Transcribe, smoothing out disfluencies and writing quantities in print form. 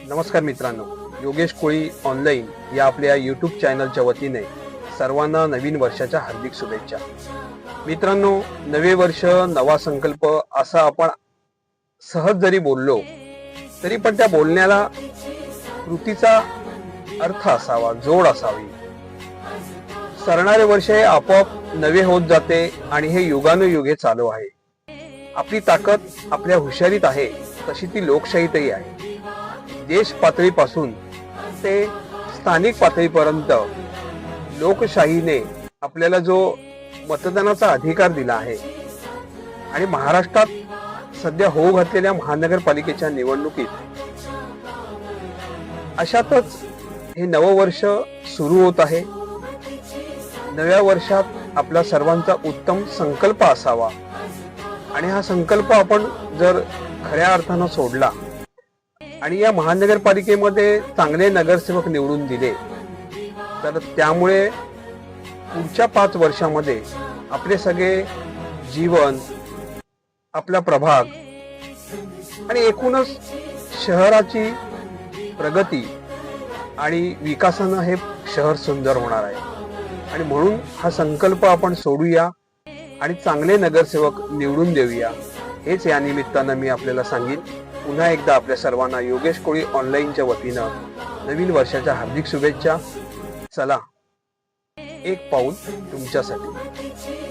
नमस्कार मित्रांनो, योगेश कोळी ऑनलाईन या आपल्या यूट्यूब चॅनलच्या वतीने सर्वांना नवीन वर्षाच्या हार्दिक शुभेच्छा. मित्रांनो, नवे वर्ष नवा संकल्प असा आपण सहज जरी बोललो तरी पण त्या बोलण्याला कृतीचा अर्थ असावा, जोड असावी. सरणारे वर्ष हे आपोआप नवे होत जाते आणि हे युगानुयुगे चालू आहे. आपली ताकद आपल्या हुशारीत आहे, तशी ती लोकशाहीतही आहे. देश पातळीपासून ते स्थानिक पातळीपर्यंत लोकशाहीने आपल्याला जो मतदानाचा अधिकार दिला आहे आणि महाराष्ट्रात सध्या होऊ घातलेल्या महानगरपालिकेच्या निवडणुकीत अशातच हे नववर्ष सुरू होत आहे. नव्या वर्षात आपला सर्वांचा उत्तम संकल्प असावा आणि हा संकल्प आपण जर खऱ्या अर्थानं सोडला आणि या महानगरपालिकेमध्ये चांगले नगरसेवक निवडून दिले तर त्यामुळे पुढच्या 5 वर्षामध्ये आपले सगळे जीवन, आपला प्रभाग आणि एकूणच शहराची प्रगती आणि विकासानं हे शहर सुंदर होणार आहे. आणि म्हणून हा संकल्प आपण सोडूया आणि चांगले नगरसेवक निवडून देऊया, हेच या निमित्तानं मी आपल्याला सांगेन. पुन्हा एकदा आपल्या सर्वांना योगेश कोळी ऑनलाईनच्या वतीनं नवीन वर्षाच्या हार्दिक शुभेच्छा. चला, एक पाऊल तुमच्यासाठी.